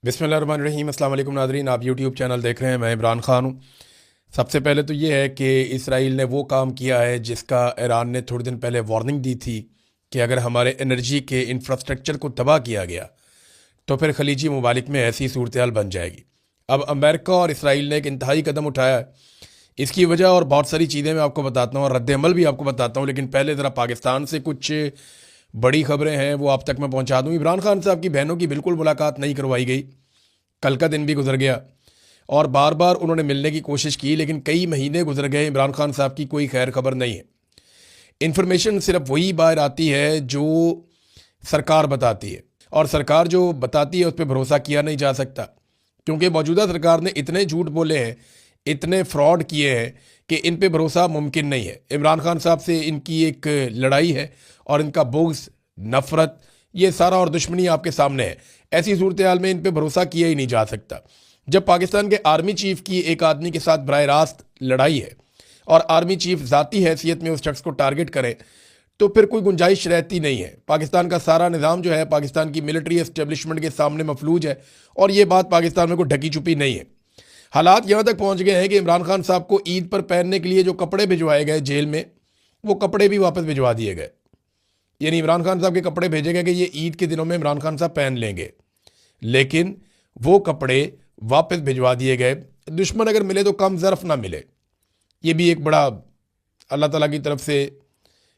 बिस्मिल्लाहिर्रहमानिर्रहीम। अस्सलाम वालेकुम नाज़रीन, आप यूट्यूब चैनल देख रहे हैं। मैं इमरान ख़ान हूँ। सबसे पहले तो ये है कि इसराइल ने वो काम किया है जिसका ईरान ने थोड़े दिन पहले वार्निंग दी थी कि अगर हमारे एनर्जी के इंफ्रास्ट्रक्चर को तबाह किया गया तो फिर खलीजी ममालिक में ऐसी सूरत हाल बन जाएगी। अब अमेरिका और इसराइल ने एक इंतहाई कदम उठाया है। इसकी वजह और बहुत सारी चीज़ें मैं आपको बताता हूँ और रद्द-ए-अमल भी आपको बताता हूँ, लेकिन पहले ज़रा पाकिस्तान से कुछ बड़ी खबरें हैं वो आप तक मैं पहुँचा दूँ। इमरान खान साहब की बहनों की बिल्कुल मुलाकात नहीं करवाई गई। कल का दिन भी गुजर गया और बार बार उन्होंने मिलने की कोशिश की, लेकिन कई महीने गुजर गए, इमरान खान साहब की कोई खैर खबर नहीं है। इन्फॉर्मेशन सिर्फ वही बाहर आती है जो सरकार बताती है, और सरकार जो बताती है उस पर भरोसा किया नहीं जा सकता, क्योंकि मौजूदा सरकार ने इतने झूठ बोले हैं, इतने फ्रॉड किए हैं कि इन पे भरोसा मुमकिन नहीं है। इमरान खान साहब से इनकी एक लड़ाई है और इनका बुग़्ज़, नफ़रत, ये सारा और दुश्मनी आपके सामने है। ऐसी सूरत हाल में इन पे भरोसा किया ही नहीं जा सकता। जब पाकिस्तान के आर्मी चीफ की एक आदमी के साथ बराह रास्त लड़ाई है और आर्मी चीफ ज़ाती हैसियत में उस शख्स को टारगेट करे तो फिर कोई गुंजाइश रहती नहीं है। पाकिस्तान का सारा निज़ाम जो है पाकिस्तान की मिलिट्री एस्टेब्लिशमेंट के सामने मफलूज है, और ये बात पाकिस्तान में कोई ढकी छुपी नहीं है। हालात यहाँ तक पहुँच गए हैं कि इमरान खान साहब को ईद पर पहनने के लिए जो कपड़े भिजवाए गए जेल में, वो कपड़े भी वापस भिजवा दिए गए। यानी इमरान खान साहब के कपड़े भेजे गए कि ये ईद के दिनों में इमरान खान साहब पहन लेंगे, लेकिन वो कपड़े वापस भिजवा दिए गए। दुश्मन अगर मिले तो कम ज़र्फ़ ना मिले, ये भी एक बड़ा अल्लाह ताला की तरफ से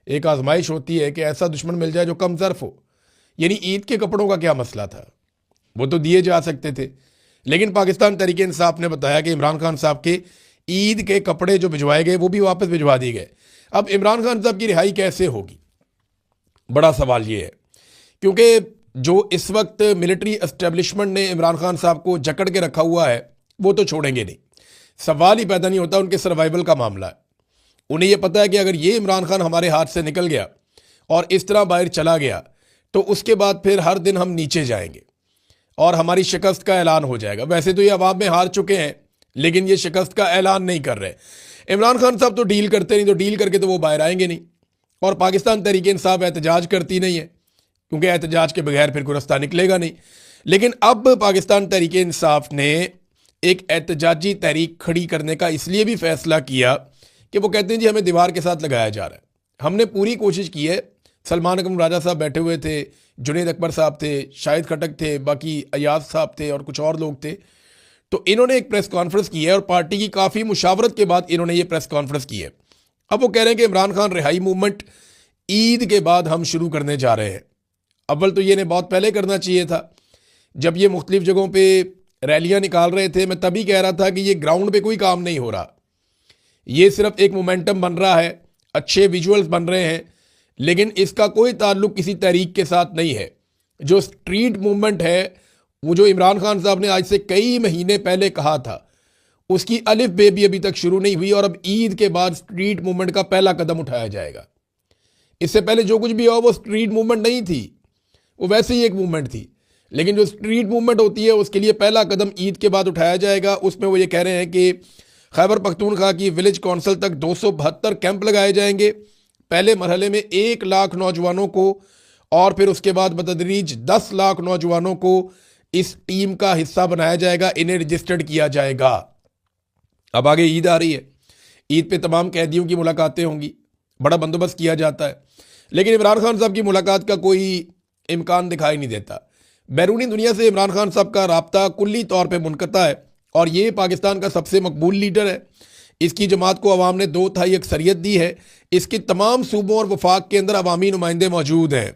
एक आजमाइश होती है कि ऐसा दुश्मन मिल जाए जो कम ज़र्फ़ हो। यानी ईद के कपड़ों का क्या मसला था, वो तो दिए जा सकते थे, लेकिन पाकिस्तान तहरीक इंसाफ ने बताया कि इमरान खान साहब के ईद के कपड़े जो भिजवाए गए वो भी वापस भिजवा दिए गए। अब इमरान खान साहब की रिहाई कैसे होगी, बड़ा सवाल ये है, क्योंकि जो इस वक्त मिलिट्री एस्टेब्लिशमेंट ने इमरान खान साहब को जकड़ के रखा हुआ है वो तो छोड़ेंगे नहीं। सवाल ही पैदा नहीं होता, उनके सर्वाइवल का मामला है। उन्हें ये पता है कि अगर ये इमरान खान हमारे हाथ से निकल गया और इस तरह बाहर चला गया तो उसके बाद फिर हर दिन हम नीचे जाएंगे और हमारी शिकस्त का ऐलान हो जाएगा। वैसे तो ये अवाम में हार चुके हैं, लेकिन ये शिकस्त का ऐलान नहीं कर रहे। इमरान खान साहब तो डील करते नहीं, तो डील करके तो वो बाहर आएंगे नहीं, और पाकिस्तान तहरीक इंसाफ एहतजाज करती नहीं है, क्योंकि एहतजाज के बगैर फिर कोई रास्ता निकलेगा नहीं। लेकिन अब पाकिस्तान तहरीक इंसाफ ने एक एहतजाजी तहरीक खड़ी करने का इसलिए भी फैसला किया कि वो कहते हैं जी हमें दीवार के साथ लगाया जा रहा है। हमने पूरी कोशिश की है, सलमान अकरम राजा साहब बैठे हुए थे, जुनैद अकबर साहब थे, शाहिद खटक थे, बाकी अयाज साहब थे और कुछ और लोग थे। तो इन्होंने एक प्रेस कॉन्फ्रेंस की है और पार्टी की काफ़ी मुशावरत के बाद इन्होंने ये प्रेस कॉन्फ्रेंस की है। अब वो कह रहे हैं कि इमरान खान रिहाई मूवमेंट ईद के बाद हम शुरू करने जा रहे हैं। अव्वल तो ये ने बहुत पहले करना चाहिए था, जब ये मुख्तलिफ जगहों पे रैलियां निकाल रहे थे। मैं तभी कह रहा था कि ये ग्राउंड पे कोई काम नहीं हो रहा, ये सिर्फ एक मोमेंटम बन रहा है, अच्छे विजुअल्स बन रहे हैं, लेकिन इसका कोई ताल्लुक किसी तहरीक के साथ नहीं है। जो स्ट्रीट मूवमेंट है, वो जो इमरान खान साहब ने आज से कई महीने पहले कहा था, उसकी अलिफ बे भी अभी तक शुरू नहीं हुई, और अब ईद के बाद स्ट्रीट मूवमेंट का पहला कदम उठाया जाएगा। इससे पहले जो कुछ भी हुआ वो स्ट्रीट मूवमेंट नहीं थी, वो वैसे ही एक मूवमेंट थी, लेकिन जो स्ट्रीट मूवमेंट होती है उसके लिए पहला कदम ईद के बाद उठाया जाएगा। उसमें वो ये कह रहे हैं कि खैबर पख्तूनख्वा की विलेज काउंसिल तक 272 कैंप लगाए जाएंगे। पहले मरहले में 1 लाख नौजवानों को और फिर उसके बाद बतदरीज 10 लाख नौजवानों को इस टीम का हिस्सा बनाया जाएगा, इन्हें रजिस्टर्ड किया जाएगा। अब आगे ईद आ रही है, ईद पे तमाम कैदियों की मुलाकातें होंगी, बड़ा बंदोबस्त किया जाता है, लेकिन इमरान खान साहब की मुलाकात का कोई इम्कान दिखाई नहीं देता। बैरूनी दुनिया से इमरान खान साहब का राब्ता कुल्ली तौर पे मुनक़ता है, और ये पाकिस्तान का सबसे मकबूल लीडर है। इसकी जमात को अवाम ने 2/3 अक्सरियत दी है। इसके तमाम सूबों और वफाक के अंदर अवामी नुमाइंदे मौजूद हैं।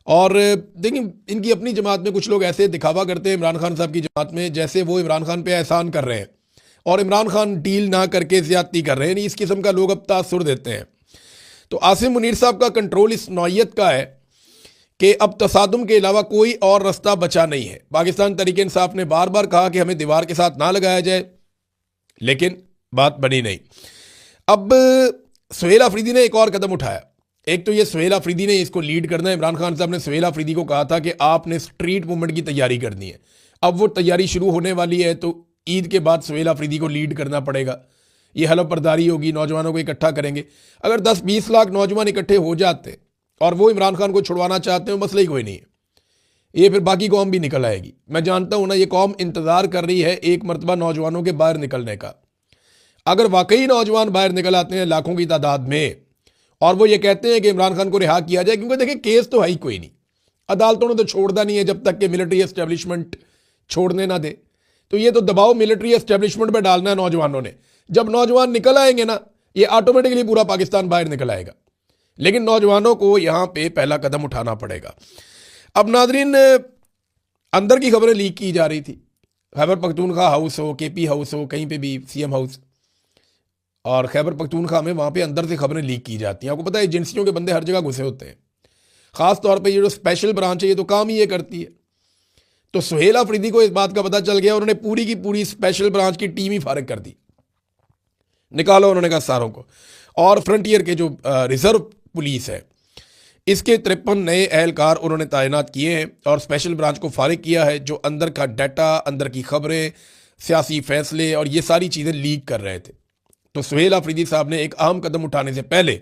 और देखिए, इनकी अपनी जमात में कुछ लोग ऐसे दिखावा करते हैं इमरान खान साहब की जमात में, जैसे वो इमरान खान पे एहसान कर रहे हैं और इमरान खान डील ना करके ज़्यादती कर रहे हैं। इस किस्म का लोग अब तासुर देते हैं। तो आसिम मुनीर साहब का कंट्रोल इस नौइयत का है कि अब तसादुम के अलावा कोई और रास्ता बचा नहीं है। पाकिस्तान तहरीक इंसाफ ने बार बार कहा कि हमें दीवार के साथ ना लगाया जाए, लेकिन बात बनी नहीं। अब सुहेल अफरीदी ने एक और कदम उठाया। एक तो ये सुहेल अफरीदी ने इसको लीड करना है। इमरान खान साहब ने सुहेल अफरीदी को कहा था कि आपने स्ट्रीट मूवमेंट की तैयारी करनी है। अब वो तैयारी शुरू होने वाली है, तो ईद के बाद सुहेल अफरीदी को लीड करना पड़ेगा। ये हलफ बर्दारी होगी, नौजवानों को इकट्ठा करेंगे। अगर 10-20 लाख नौजवान इकट्ठे हो जाते और वो इमरान खान को छुड़वाना चाहते हैं, मसला ही कोई नहीं है। ये फिर बाकी कौम भी निकल आएगी। मैं जानता हूं ना, ये कौम इंतजार कर रही है एक मरतबा नौजवानों के बाहर निकलने का। अगर वाकई नौजवान बाहर निकल आते हैं लाखों की तादाद में और वो ये कहते हैं कि इमरान खान को रिहा किया जाए, क्योंकि देखिए केस तो है ही कोई नहीं, अदालतों ने तो छोड़ना नहीं है जब तक कि मिलिट्री एस्टेब्लिशमेंट छोड़ने ना दे। तो ये तो दबाव मिलिट्री एस्टेब्लिशमेंट में डालना है नौजवानों ने। जब नौजवान निकल आएंगे ना, ये ऑटोमेटिकली पूरा पाकिस्तान बाहर निकल आएगा। लेकिन नौजवानों को यहां पे पहला कदम उठाना पड़ेगा। अब नाजरीन, अंदर की खबरें लीक की जा रही थी, खैबर पख्तूनख्वा हाउस हो, केपी हाउस हो, कहीं पे भी सीएम हाउस, और खैबर पख्तूनख्वा में वहां पे अंदर से खबरें लीक की जाती हैं। आपको पता है एजेंसियों के बंदे हर जगह घुसे होते हैं, खास तौर पे ये जो स्पेशल ब्रांच है ये तो काम ही ये करती है। तो सुहेल अफरीदी को इस बात का पता चल गया, उन्होंने पूरी की पूरी स्पेशल ब्रांच की टीम ही फारिग कर दी, निकालो उन्होंने कहा सारों को। और फ्रंटियर के जो रिजर्व पुलिस है इसके 53 नए एहलकार उन्होंने तैनात किए हैं और स्पेशल ब्रांच को फारिग किया है, जो अंदर का डाटा, अंदर की खबरें, सियासी फैसले और ये सारी चीज़ें लीक कर रहे थे। तो सुहेल अफरीदी साहब ने एक अहम कदम उठाने से पहले,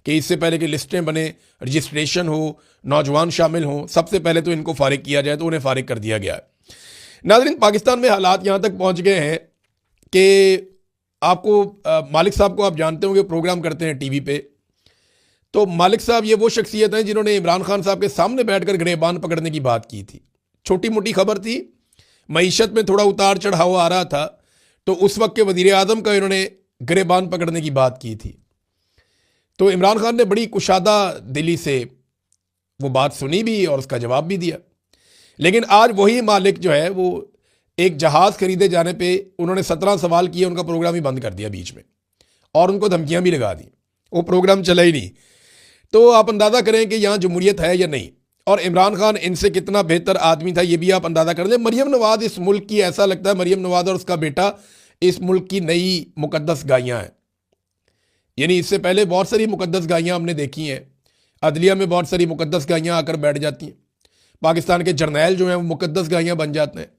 कि इससे पहले कि लिस्टें बने, रजिस्ट्रेशन हो, नौजवान शामिल हों, सबसे पहले तो इनको फारिग किया जाए, तो उन्हें फारिग कर दिया गया है। नाज़रीन, पाकिस्तान में हालात यहाँ तक पहुँच गए हैं कि आपको मालिक साहब को आप जानते होंगे, प्रोग्राम करते हैं टीवी पे। तो मालिक साहब ये वो शख्सियत हैं जिन्होंने इमरान खान साहब के सामने बैठकर गिरेबान पकड़ने की बात की थी। छोटी मोटी खबर थी, मईशत में थोड़ा उतार चढ़ाव आ रहा था, तो उस वक्त के वजीर आजम का इन्होंने गिरेबान पकड़ने की बात की थी। तो इमरान खान ने बड़ी कुशादा दिली से वो बात सुनी भी और उसका जवाब भी दिया। लेकिन आज वही मालिक जो है वो एक जहाज़ खरीदे जाने पे उन्होंने 17 सवाल किए, उनका प्रोग्राम ही बंद कर दिया बीच में और उनको धमकियां भी लगा दी, वो प्रोग्राम चला ही नहीं। तो आप अंदाज़ा करें कि यहाँ जमहूरियत है या नहीं, और इमरान खान इनसे कितना बेहतर आदमी था ये भी आप अंदाज़ा कर लें। मरियम नवाज़ इस मुल्क की, ऐसा लगता है मरियम नवाज़ और उसका बेटा इस मुल्क की नई मुकद्दस गायें हैं। यानी इससे पहले बहुत सारी मुकद्दस गायें हमने देखी हैं, अदलिया में बहुत सारी मुकद्दस गायें आकर बैठ जाती हैं, पाकिस्तान के जर्नैल जो हैं वो मुकद्दस गायें बन जाते हैं।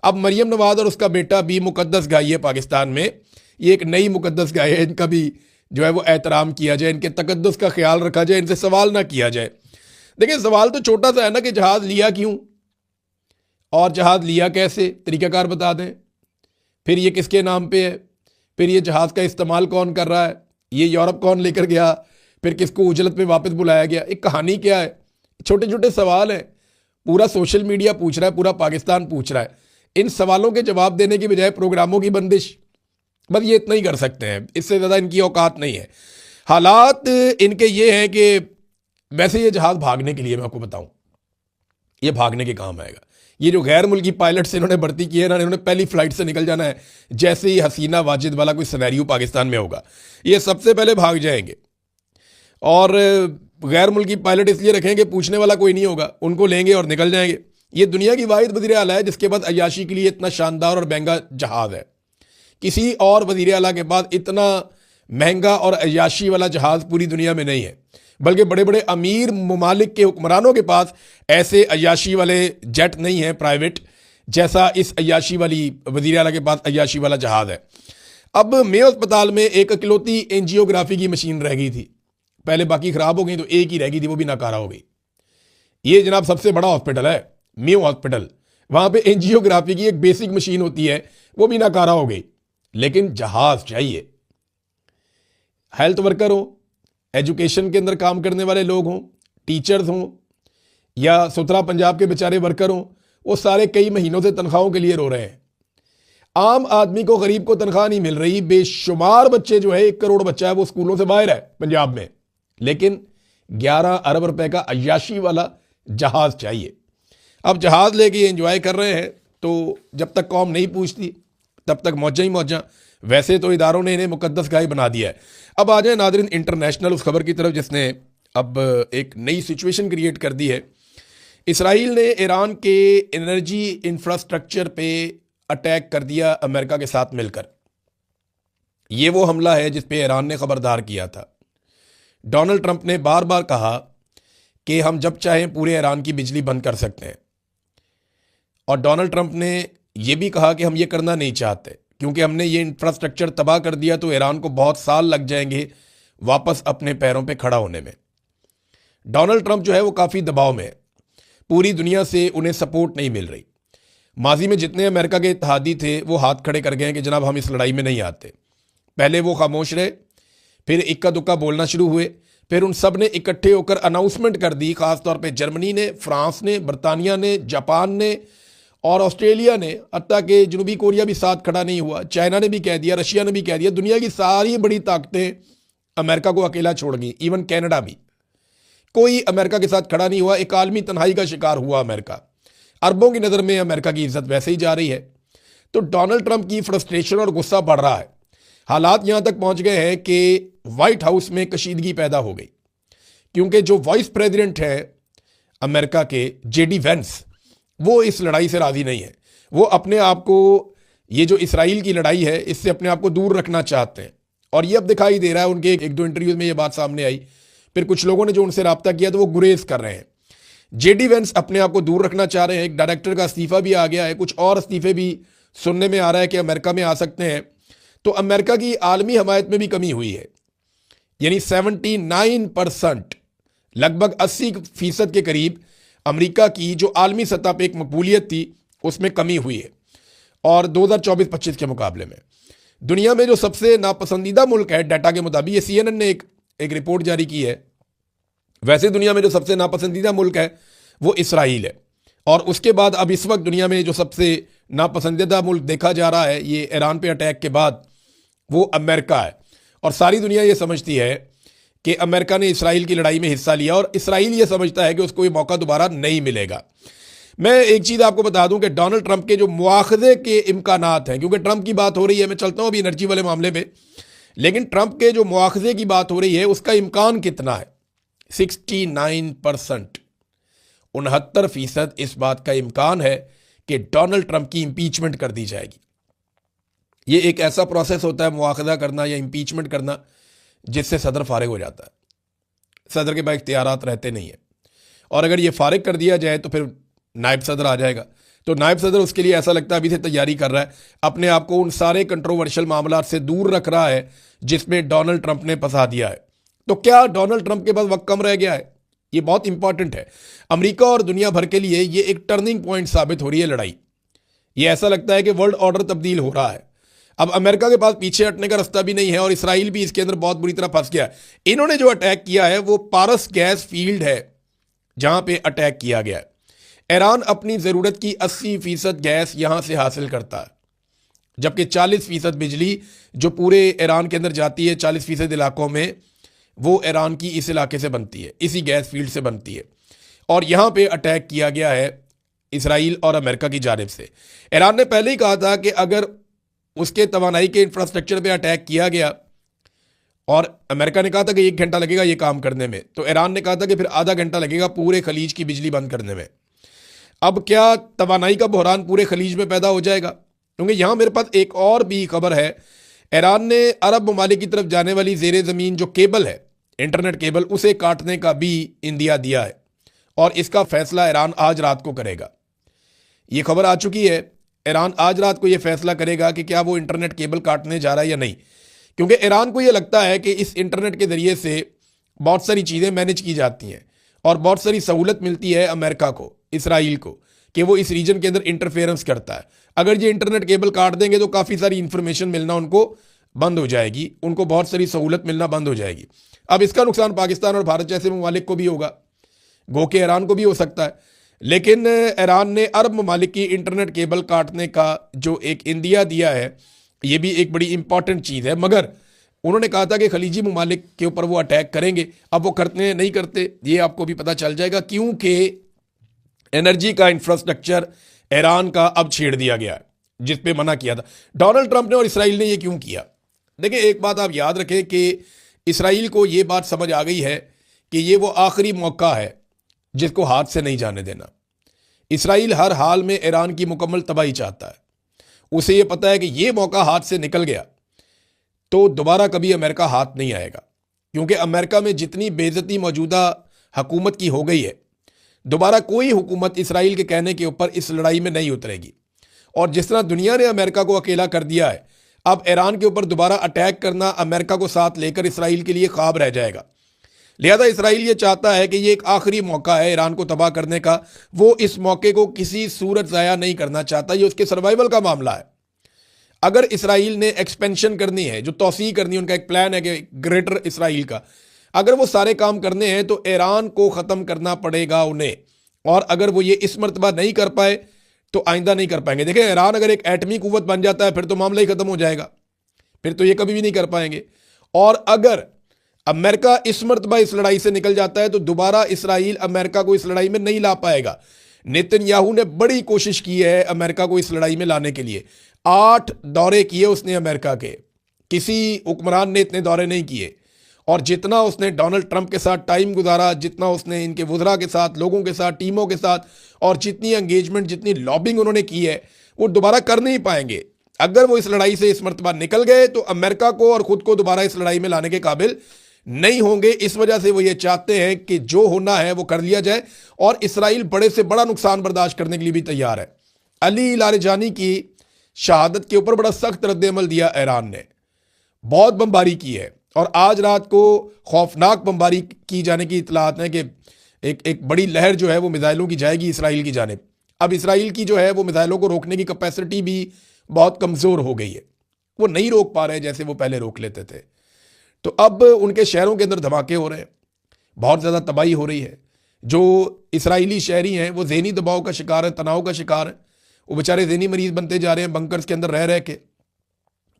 अब मरियम नवाज़ और उसका बेटा भी मुकद्दस गाय है पाकिस्तान में, ये एक नई मुकद्दस गाय है, इनका भी जो है वो एहतराम किया जाए, इनके तकद्दुस का ख्याल रखा जाए, इनसे सवाल ना किया जाए। देखिए सवाल तो छोटा सा है ना कि जहाज़ लिया क्यों और जहाज़ लिया कैसे, तरीक़ाकार बता दें। फिर ये किसके नाम पे है, फिर ये जहाज़ का इस्तेमाल कौन कर रहा है, ये यूरोप कौन लेकर गया, फिर किसको उजलत में वापस बुलाया गया, एक कहानी क्या है। छोटे छोटे सवाल हैं, पूरा सोशल मीडिया पूछ रहा है, पूरा पाकिस्तान पूछ रहा है। इन सवालों के जवाब देने की बजाय प्रोग्रामों की बंदिश, बस ये इतना ही कर सकते हैं, इससे ज़्यादा इनकी औकात नहीं है। हालात इनके ये हैं कि वैसे ये जहाज़ भागने के लिए, मैं आपको बताऊं, ये भागने के काम आएगा। ये जो गैर मुल्की पायलट से इन्होंने भर्ती की है ना, इन्होंने पहली फ्लाइट से निकल जाना है। जैसे ही हसीना वाजिद वाला कोई सिनेरियो पाकिस्तान में होगा, ये सबसे पहले भाग जाएंगे। और गैर मुल्की पायलट इसलिए रखेंगे, पूछने वाला कोई नहीं होगा, उनको लेंगे और निकल जाएंगे। ये दुनिया की वाहिद वज़ीर आला है जिसके पास अय्याशी के लिए इतना शानदार और महंगा जहाज़ है। किसी और वज़ीर आला के पास इतना महंगा और अय्याशी वाला जहाज़ पूरी दुनिया में नहीं है, बल्कि बड़े बड़े अमीर ममालिक के हुक्मरानों के पास ऐसे अय्याशी वाले जेट नहीं है प्राइवेट, जैसा इस अय्याशी वाली वज़ीर आला के पास अय्याशी वाला जहाज़ है। अब मेयो अस्पताल में एक अकलौती एंजियोग्राफी की मशीन रह गई थी, पहले बाकी ख़राब हो गई तो एक ही रह गई थी, वो भी नाकारा हो गई। ये जनाब सबसे बड़ा हॉस्पिटल है मेयो हॉस्पिटल, वहाँ पे एंजियोग्राफी की एक बेसिक मशीन होती है, वो भी नाकारा हो गई। लेकिन जहाज़ चाहिए। हेल्थ वर्कर हो, एजुकेशन के अंदर काम करने वाले लोग हों, टीचर्स हों, या सुथरा पंजाब के बेचारे वर्कर हों, वो सारे कई महीनों से तनख्वाहों के लिए रो रहे हैं। आम आदमी को, गरीब को तनख्वाह नहीं मिल रही। बेशुमार बच्चे जो है, 1 करोड़ बच्चा है वो स्कूलों से बाहर है पंजाब में, लेकिन 11 अरब रुपए का अय्याशी वाला जहाज़ चाहिए। अब जहाज़ लेके एंजॉय कर रहे हैं, तो जब तक कौम नहीं पूछती तब तक मौजा ही मौजा। वैसे तो इदारों ने इन्हें मुकद्दस गाय बना दिया है। अब आ जाए नाज़रीन इंटरनेशनल उस खबर की तरफ जिसने अब एक नई सिचुएशन क्रिएट कर दी है। इसराइल ने ईरान के एनर्जी इंफ्रास्ट्रक्चर पे अटैक कर दिया अमेरिका के साथ मिलकर। ये वो हमला है जिस पे ईरान ने खबरदार किया था। डोनाल्ड ट्रंप ने बार बार कहा कि हम जब चाहें पूरे ईरान की बिजली बंद कर सकते हैं, और डोनाल्ड ट्रंप ने यह भी कहा कि हम ये करना नहीं चाहते, क्योंकि हमने ये इंफ्रास्ट्रक्चर तबाह कर दिया तो ईरान को बहुत साल लग जाएंगे वापस अपने पैरों पे खड़ा होने में। डोनाल्ड ट्रंप जो है वो काफ़ी दबाव में है। पूरी दुनिया से उन्हें सपोर्ट नहीं मिल रही। माजी में जितने अमेरिका के इत्तेहादी थे वो हाथ खड़े कर गए हैं कि जनाब हम इस लड़ाई में नहीं आते। पहले वो खामोश रहे, फिर इक्का दुक्का बोलना शुरू हुए, फिर उन सब ने इकट्ठे होकर अनाउंसमेंट कर दी, खासतौर पे जर्मनी ने, फ्रांस ने, बरतानिया ने, जापान ने और ऑस्ट्रेलिया ने, हत्ता कि जनूबी कोरिया भी साथ खड़ा नहीं हुआ, चाइना ने भी कह दिया, रशिया ने भी कह दिया, दुनिया की सारी बड़ी ताकतें अमेरिका को अकेला छोड़ गई, इवन कनाडा भी। कोई अमेरिका के साथ खड़ा नहीं हुआ, एक आलमी तन्हाई का शिकार हुआ अमेरिका। अरबों की नज़र में अमेरिका की इज्जत वैसे ही जा रही है। तो डोनाल्ड ट्रंप की फ्रस्ट्रेशन और गुस्सा बढ़ रहा है। हालात यहां तक पहुंच गए हैं कि व्हाइट हाउस में कशीदगी पैदा हो गई, क्योंकि जो वाइस प्रेसिडेंट है अमेरिका के, जेडी वेंस, वो इस लड़ाई से राजी नहीं है। वो अपने आप को, ये जो इसराइल की लड़ाई है, इससे अपने आप को दूर रखना चाहते हैं। और ये अब दिखाई दे रहा है, उनके एक दो इंटरव्यूज में ये बात सामने आई। फिर कुछ लोगों ने जो उनसे रब्ता किया तो वो गुरेज कर रहे हैं। जेडी वेंस अपने आप को दूर रखना चाह रहे हैं। एक डायरेक्टर का इस्तीफा भी आ गया है, कुछ और इस्तीफे भी सुनने में आ रहा है कि अमेरिका में आ सकते हैं। तो अमेरिका की आलमी हमायत में भी कमी हुई है, यानी 79%, लगभग 80% के करीब अमेरिका की जो आलमी सतह पर एक मकबूलियत थी उसमें कमी हुई है। और 2024-25 के मुकाबले में दुनिया में जो सबसे नापसंदीदा मुल्क है, डाटा के मुताबिक, ये CNN ने एक रिपोर्ट जारी की है, वैसे दुनिया में जो सबसे नापसंदीदा मुल्क है वो इसराइल है। और उसके बाद अब इस वक्त दुनिया में जो सबसे नापसंदीदा मुल्क देखा जा रहा है ये ईरान पे अटैक के बाद, वो अमेरिका है। और सारी दुनिया ये समझती है कि अमेरिका ने इसराइल की लड़ाई में हिस्सा लिया और इसराइल ये समझता है कि उसको ये मौका दोबारा नहीं मिलेगा। मैं एक चीज़ आपको बता दूं कि डोनाल्ड ट्रंप के जो मुआखजे के इम्कानात हैं, क्योंकि ट्रंप की बात हो रही है, मैं चलता हूं अभी एनर्जी वाले मामले में, लेकिन ट्रंप के जो मुआखजे की बात हो रही है उसका इम्कान कितना है? 69%, 69% इस बात का इम्कान है कि डोनाल्ड ट्रंप की इंपीचमेंट कर दी जाएगी। ये एक ऐसा प्रोसेस होता है मुआखजा करना या इंपीचमेंट करना जिससे सदर फारिग हो जाता है। सदर के पास इख्तियारात रहते नहीं है, और अगर ये फारिग कर दिया जाए तो फिर नायब सदर आ जाएगा। तो नायब सदर उसके लिए ऐसा लगता है अभी से तैयारी कर रहा है, अपने आप को उन सारे कंट्रोवर्शियल मामला से दूर रख रहा है जिसमें डोनाल्ड ट्रंप ने फंसा दिया है। तो क्या डोनाल्ड ट्रंप के पास वक्त कम रह गया है? ये बहुत इंपॉर्टेंट है अमेरिका और दुनिया भर के लिए। ये एक टर्निंग पॉइंट साबित हो रही है लड़ाई। ये ऐसा लगता है कि वर्ल्ड ऑर्डर तब्दील हो रहा है। अब अमेरिका के पास पीछे हटने का रास्ता भी नहीं है और इसराइल भी इसके अंदर बहुत बुरी तरह फंस गया है। इन्होंने जो अटैक किया है वो पारस गैस फील्ड है जहां पे अटैक किया गया है। ईरान अपनी ज़रूरत की 80% गैस यहां से हासिल करता है, जबकि 40% बिजली जो पूरे ईरान के अंदर जाती है, 40% इलाकों में, वो ईरान की इस इलाके से बनती है, इसी गैस फील्ड से बनती है। और यहाँ पे अटैक किया गया है इसराइल और अमेरिका की जानिब से। ईरान ने पहले ही कहा था कि अगर उसके तवानाई के इंफ्रास्ट्रक्चर पे अटैक किया गया, और अमेरिका ने कहा था कि 1 घंटा लगेगा ये काम करने में, तो ईरान ने कहा था कि फिर आधा घंटा लगेगा पूरे खलीज की बिजली बंद करने में। अब क्या तवानाई का बहरान पूरे खलीज में पैदा हो जाएगा? क्योंकि यहाँ मेरे पास एक और भी खबर है। ईरान ने अरब ममालिक की तरफ जाने वाली ज़ेरे ज़मीन जो केबल है, इंटरनेट केबल, उसे काटने का भी इंदिया दिया है, और इसका फैसला ईरान आज रात को करेगा। ये खबर आ चुकी है, ईरान आज रात को ये फैसला करेगा कि क्या वो इंटरनेट केबल काटने जा रहा है या नहीं। क्योंकि ईरान को ये लगता है कि इस इंटरनेट के ज़रिए से बहुत सारी चीज़ें मैनेज की जाती हैं और बहुत सारी सहूलत मिलती है अमेरिका को, इसराइल को, कि वो इस रीजन के अंदर इंटरफेरेंस करता है। अगर ये इंटरनेट केबल काट देंगे तो काफ़ी सारी इंफॉर्मेशन मिलना उनको बंद हो जाएगी, उनको बहुत सारी सहूलत मिलना बंद हो जाएगी। अब इसका नुकसान पाकिस्तान और भारत जैसे ममालिक को भी होगा, गो के ईरान को भी हो सकता है। लेकिन ईरान ने अरब ममालिक की इंटरनेट केबल काटने का जो एक इंदिया दिया है, ये भी एक बड़ी इंपॉर्टेंट चीज़ है। मगर उन्होंने कहा था कि खलीजी ममालिक के ऊपर वो अटैक करेंगे। अब वो करते नहीं करते ये आपको भी पता चल जाएगा, क्योंकि एनर्जी का इंफ्रास्ट्रक्चर ईरान का अब छेड़ दिया गया है, जिस पे मना किया था डोनाल्ड ट्रंप ने और इसराइल ने। ये क्यों किया? देखिए, एक बात आप याद रखें कि इसराइल को ये बात समझ आ गई है कि ये वो आखिरी मौका है जिसको हाथ से नहीं जाने देना। इसराइल हर हाल में ईरान की मुकम्मल तबाही चाहता है। उसे ये पता है कि ये मौका हाथ से निकल गया तो दोबारा कभी अमेरिका हाथ नहीं आएगा, क्योंकि अमेरिका में जितनी बेइज्जती मौजूदा हुकूमत की हो गई है, दोबारा कोई हुकूमत इसराइल के कहने के ऊपर इस लड़ाई में नहीं उतरेगी। और जिस तरह दुनिया ने अमेरिका को अकेला कर दिया है, अब ईरान के ऊपर दोबारा अटैक करना अमेरिका को साथ लेकर इसराइल के लिए ख्वाब रह जाएगा। लिहाजा इसराइल ये चाहता है कि ये एक आखिरी मौका है ईरान को तबाह करने का। वो इस मौके को किसी सूरत ज़ाया नहीं करना चाहता, ये उसके सर्वाइवल का मामला है। अगर इसराइल ने एक्सपेंशन करनी है, जो तौसीह करनी है, उनका एक प्लान है कि ग्रेटर इसराइल का, अगर वो सारे काम करने हैं तो ईरान को ख़त्म करना पड़ेगा उन्हें। और अगर वो ये इस मरतबा नहीं कर पाए तो आइंदा नहीं कर पाएंगे। देखें, ईरान अगर एक एटमी कुव्वत बन जाता है फिर तो मामला ही ख़त्म हो जाएगा, फिर तो ये कभी भी नहीं कर पाएंगे। और अगर अमेरिका इस मरतबा इस लड़ाई से निकल जाता है तो दोबारा इसराइल अमेरिका को इस लड़ाई में नहीं ला पाएगा। नेतन्याहू ने बड़ी कोशिश की है अमेरिका को इस लड़ाई में लाने के लिए, 8 दौरे किए उसने अमेरिका के, किसी हुक्मरान ने इतने दौरे नहीं किए। और जितना उसने डोनाल्ड ट्रंप के साथ टाइम गुजारा, जितना उसने इनके वुज़रा के साथ, लोगों के साथ, टीमों के साथ, और जितनी एंगेजमेंट, जितनी लॉबिंग उन्होंने की है, वो दोबारा कर नहीं पाएंगे। अगर वो इस लड़ाई से इस मरतबा निकल गए तो अमेरिका को और ख़ुद को दोबारा इस लड़ाई में लाने के काबिल नहीं होंगे। इस वजह से वो ये चाहते हैं कि जो होना है वो कर लिया जाए, और इसराइल बड़े से बड़ा नुकसान बर्दाश्त करने के लिए भी तैयार है। अली लारिजानी की शहादत के ऊपर बड़ा सख्त रद्द-ए-अमल दिया ईरान ने, बहुत बमबारी की है, और आज रात को खौफनाक बमबारी की जाने की इतलात हैं कि एक बड़ी लहर जो है वो मिसाइलों की जाएगी इसराइल की जानिब। अब इसराइल की जो है वो मिसाइलों को रोकने की कैपेसिटी भी बहुत कमज़ोर हो गई है, वो नहीं रोक पा रहे जैसे वो पहले रोक लेते थे। तो अब उनके शहरों के अंदर धमाके हो रहे हैं, बहुत ज़्यादा तबाही हो रही है। जो इसराइली शहरी हैं वो ज़हनी दबाव का शिकार हैं, तनाव का शिकार हैं, वो बेचारे ज़हनी मरीज़ बनते जा रहे हैं बंकर्स के अंदर रह रह के।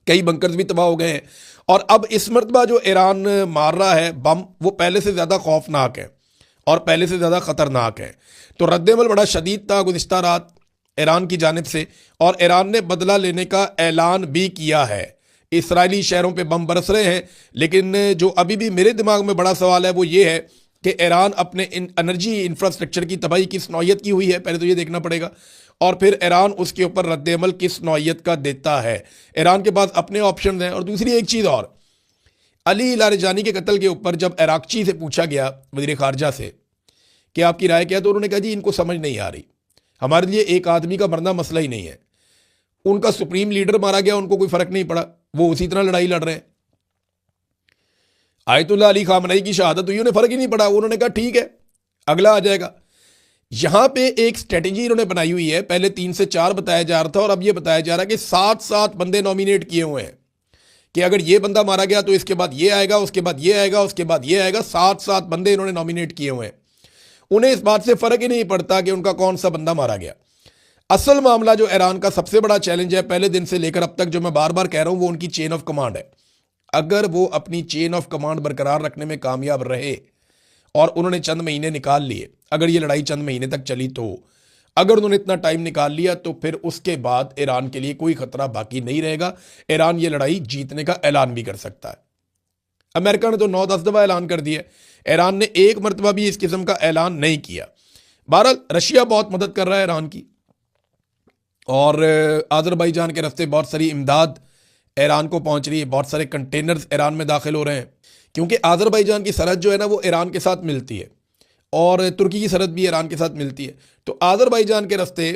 कई बंकर्स भी तबाह हो गए हैं। और अब इस मरतबा जो ईरान मार रहा है बम, वो पहले से ज़्यादा खौफनाक है और पहले से ज़्यादा ख़तरनाक है। तो रद्द-ए-अमल बड़ा शदीद था गुज़िश्ता रात ईरान की जानिब से, और ईरान ने बदला लेने का ऐलान भी किया है। इसराइली शहरों पे बम बरस रहे हैं, लेकिन जो अभी भी मेरे दिमाग में बड़ा सवाल है वो ये है कि ईरान अपने एनर्जी इंफ्रास्ट्रक्चर की तबाही किस नौयत की हुई है, पहले तो ये देखना पड़ेगा। और फिर ईरान उसके ऊपर रद्द-ए-अमल किस नौयत का देता है। ईरान के पास अपने ऑप्शन हैं। और दूसरी एक चीज़ और, अली लारिजानी के कत्ल के ऊपर जब इराक़ची से पूछा गया, वज़ीर ख़ारजा से, कि आपकी राय क्या है, तो उन्होंने कहा जी इनको समझ नहीं आ रही, हमारे लिए एक आदमी का मरना मसला ही नहीं है। उनका सुप्रीम लीडर मारा गया, उनको कोई फ़र्क नहीं पड़ा, वो उसी तरह लड़ाई लड़ रहे हैं। आयतुल्लाह अली ख़ामनई की शहादत हुई, उन्हें फ़र्क ही नहीं पड़ा, उन्होंने कहा ठीक है अगला आ जाएगा। यहां पे एक स्ट्रेटेजी इन्होंने बनाई हुई है, पहले 3 से 4 बताया जा रहा था और अब ये बताया जा रहा है कि 7-7 बंदे नॉमिनेट किए हुए हैं कि अगर ये बंदा मारा गया तो इसके बाद ये आएगा, उसके बाद ये आएगा, उसके बाद ये आएगा। 7-7 बंदे इन्होंने नॉमिनेट किए हुए हैं। उन्हें इस बात से फ़र्क ही नहीं पड़ता कि उनका कौन सा बंदा मारा गया। असल मामला जो ईरान का सबसे बड़ा चैलेंज है पहले दिन से लेकर अब तक, जो मैं बार बार कह रहा हूं, वो उनकी चेन ऑफ कमांड है। अगर वो अपनी चेन ऑफ कमांड बरकरार रखने में कामयाब रहे, और उन्होंने चंद महीने निकाल लिए, अगर ये लड़ाई चंद महीने तक चली तो, अगर उन्होंने इतना टाइम निकाल लिया तो फिर उसके बाद ईरान के लिए कोई खतरा बाकी नहीं रहेगा। ईरान ये लड़ाई जीतने का ऐलान भी कर सकता है। अमेरिका ने तो 9-10 दफ़ा ऐलान कर दिया, ईरान ने एक मरतबा भी इस किस्म का ऐलान नहीं किया। बहरहाल रशिया बहुत मदद कर रहा है ईरान की, और आज़रबाईजान के रास्ते बहुत सारी इमदाद ईरान को पहुंच रही है, बहुत सारे कंटेनर्स ईरान में दाखिल हो रहे हैं, क्योंकि आज़रबाईजान की सरहद जो है ना वो ईरान के साथ मिलती है, और तुर्की की सरहद भी ईरान के साथ मिलती है। तो आज़रबाईजान के रास्ते,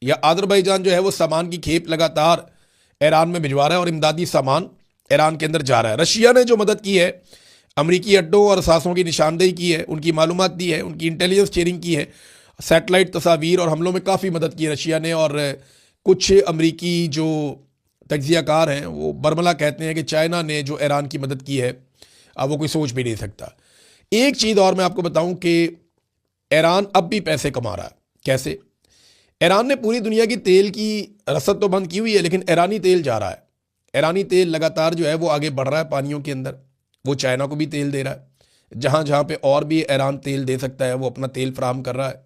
या आज़रबाईजान जो है वो सामान की खेप लगातार ईरान में भिजवा रहा है, और इमदादी सामान ईरान के अंदर जा रहा है। रशिया ने जो मदद की है, अमरीकी अड्डों और असासों की निशानदेही की है, उनकी मालूमात दी है, उनकी इंटेलिजेंस शेयरिंग की है, सैटेलाइट तस्वीर और हमलों में काफ़ी मदद की है रशिया ने। और कुछ अमरीकी जो तज्ज़ियाकार हैं वो बरमला कहते हैं कि चाइना ने जो ईरान की मदद की है अब वो कोई सोच भी नहीं सकता। एक चीज़ और मैं आपको बताऊं कि ईरान अब भी पैसे कमा रहा है। कैसे? ईरान ने पूरी दुनिया की तेल की रसद तो बंद की हुई है, लेकिन ईरानी तेल जा रहा है। ईरानी तेल लगातार जो है वो आगे बढ़ रहा है पानियों के अंदर, वो चाइना को भी तेल दे रहा है। जहाँ जहाँ पे और भी ईरान तेल दे सकता है वो अपना तेल फराहम कर रहा है।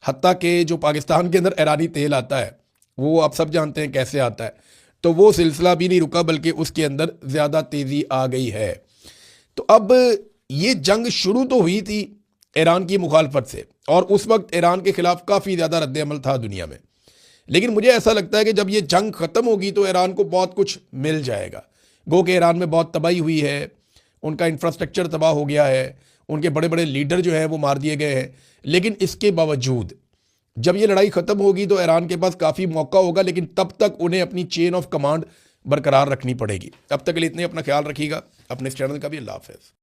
हत्ता कि जो पाकिस्तान के अंदर ईरानी तेल आता है वो आप सब जानते हैं कैसे आता है, तो वो सिलसिला भी नहीं रुका, बल्कि उसके अंदर ज़्यादा तेज़ी आ गई है। तो अब ये जंग शुरू तो हुई थी ईरान की मुखालफत से, और उस वक्त ईरान के ख़िलाफ़ काफ़ी ज़्यादा रद्द-ए-अमल था दुनिया में, लेकिन मुझे ऐसा लगता है कि जब ये जंग ख़त्म होगी तो ईरान को बहुत कुछ मिल जाएगा। गो कि ईरान में बहुत तबाही हुई है, उनका इंफ्रास्ट्रक्चर तबाह हो गया है, उनके बड़े बड़े लीडर जो हैं वो मार दिए गए हैं, लेकिन इसके बावजूद जब ये लड़ाई ख़त्म होगी तो ईरान के पास काफ़ी मौका होगा, लेकिन तब तक उन्हें अपनी चेन ऑफ कमांड बरकरार रखनी पड़ेगी। अब तक के लिए इतने, अपना ख्याल रखिएगा, अपने इस चैनल का भी। अल्लाह हाफ़िज़।